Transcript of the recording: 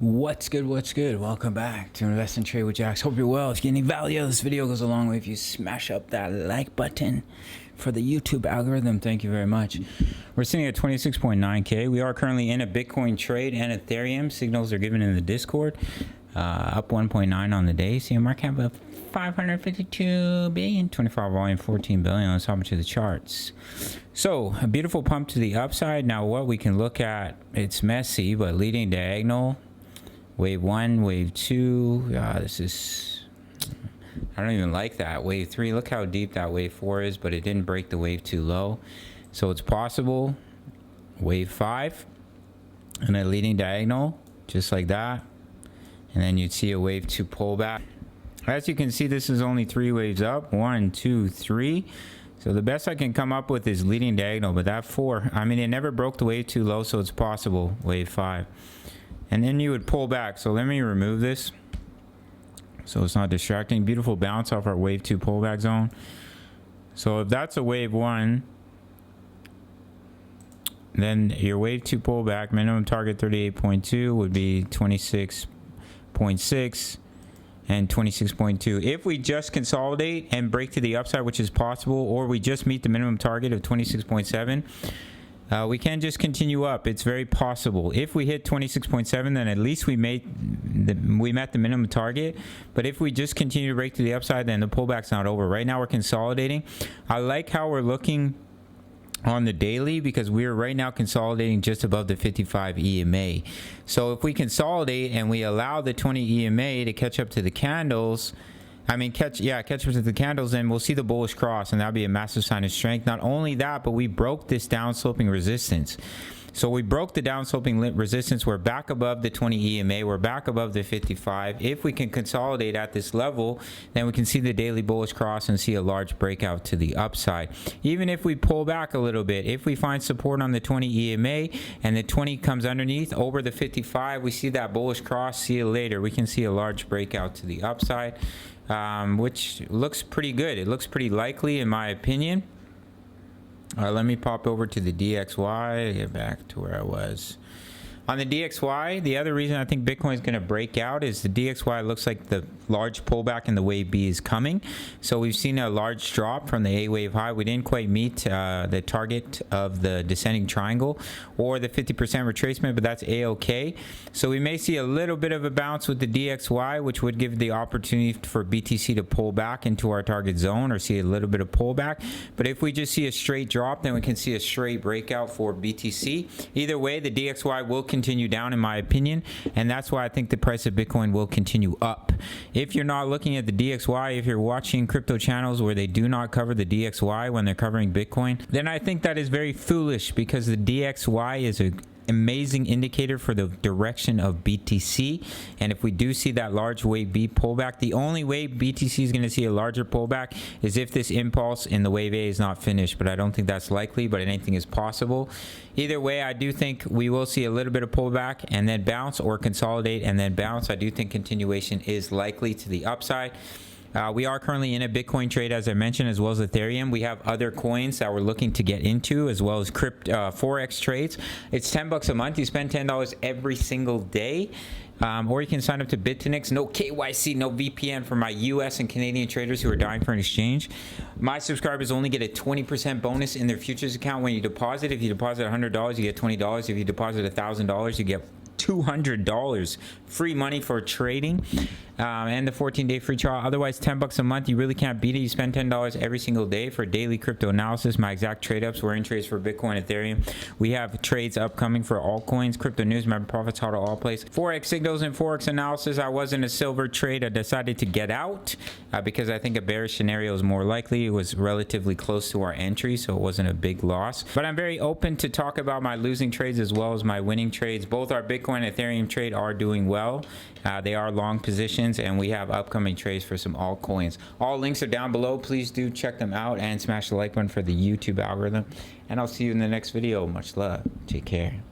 What's good? What's good? Welcome back to Invest and Trade with Jaxx. Hope you're well. If you get any value, this video goes a long way if you smash up that like button for the YouTube algorithm. Thank you very much. We're sitting at 26.9K. We are currently in a Bitcoin trade and Ethereum. Signals are given in the Discord. Up 1.9 on the day. See a market cap of 552 billion, 25 volume, 14 billion. Let's hop into the charts. So a beautiful pump to the upside. Now what we can look at, it's messy, but leading diagonal. Wave 1, wave 2, this is, I don't even like that. Wave 3, look how deep that wave 4 is, but it didn't break the wave 2 low. So it's possible. Wave 5, and a leading diagonal, just like that. And then you'd see a wave 2 pullback. As you can see, this is only 3 waves up. 1, 2, 3. So the best I can come up with is leading diagonal, but that 4, I mean, it never broke the wave 2 low, so it's possible. Wave 5. And then you would pull back. So let me remove this so it's not distracting. Beautiful bounce off our wave 2 pullback zone. So if that's a wave 1, then your wave 2 pullback minimum target 38.2 would be 26.6 and 26.2. If we just consolidate and break to the upside, which is possible, or we just meet the minimum target of 26.7, we can just continue up. It's very possible. If we hit 26.7, then at least we met the minimum target. But if we just continue to break to the upside, then the pullback's not over. Right now we're consolidating. I like how we're looking on the daily because we're right now consolidating just above the 55 EMA. So if we consolidate and we allow the 20 EMA to catch up to the candles, catch up to the candles, and we'll see the bullish cross, and that'll be a massive sign of strength. Not only that, but we broke this downsloping resistance. So we broke the downsloping resistance. We're back above the 20 EMA. We're back above the 55. If we can consolidate at this level, then we can see the daily bullish cross and see a large breakout to the upside. Even if we pull back a little bit, if we find support on the 20 EMA and the 20 comes underneath over the 55, we see that bullish cross. See it later. We can see a large breakout to the upside, which looks pretty good. It looks pretty likely in my opinion. Let me pop over to the DXY, get back to where I was. On the DXY, the other reason I think Bitcoin is going to break out is the DXY looks like the large pullback in the wave B is coming. So we've seen a large drop from the A wave high. We didn't quite meet the target of the descending triangle or the 50% retracement, but that's A-OK. So we may see a little bit of a bounce with the DXY, which would give the opportunity for BTC to pull back into our target zone or see a little bit of pullback. But if we just see a straight drop, then we can see a straight breakout for BTC. Either way, the DXY will continue down in my opinion, and that's why I think the price of Bitcoin will continue up. If you're not looking at the DXY, if you're watching crypto channels where they do not cover the DXY when they're covering Bitcoin, then I think that is very foolish because the DXY is a amazing indicator for the direction of BTC. And if we do see that large wave B pullback, the only way BTC is going to see a larger pullback is if this impulse in the wave A is not finished, but I don't think that's likely, but anything is possible. Either way, I do think we will see a little bit of pullback and then bounce, or consolidate and then bounce. I do think continuation is likely to the upside. We are currently in a Bitcoin trade, as I mentioned, as well as Ethereum. We have other coins that we're looking to get into, as well as Forex trades. It's $10 a month. You spend $10 every single day. Or you can sign up to BITUNIX. No KYC, no VPN for my US and Canadian traders who are dying for an exchange. My subscribers only get a 20% bonus in their futures account when you deposit. If you deposit $100, you get $20. If you deposit $1,000, you get $200 free money for trading, and the 14-day free trial. Otherwise, $10 a month, you really can't beat it. You spend $10 every single day for daily crypto analysis, my exact trade ups. We're in trades for Bitcoin, Ethereum. We have trades upcoming for altcoins, crypto news, my profits, how to all place, Forex signals and Forex analysis. I was in a silver trade. I decided to get out because I think a bearish scenario is more likely. It was relatively close to our entry, so it wasn't a big loss. But I'm very open to talk about my losing trades as well as my winning trades. Both our Bitcoin and Ethereum trade are doing well. They are long positions, and we have upcoming trades for some altcoins. All links are down below. Please do check them out and smash the like button for the YouTube algorithm. And I'll see you in the next video. Much love. Take care.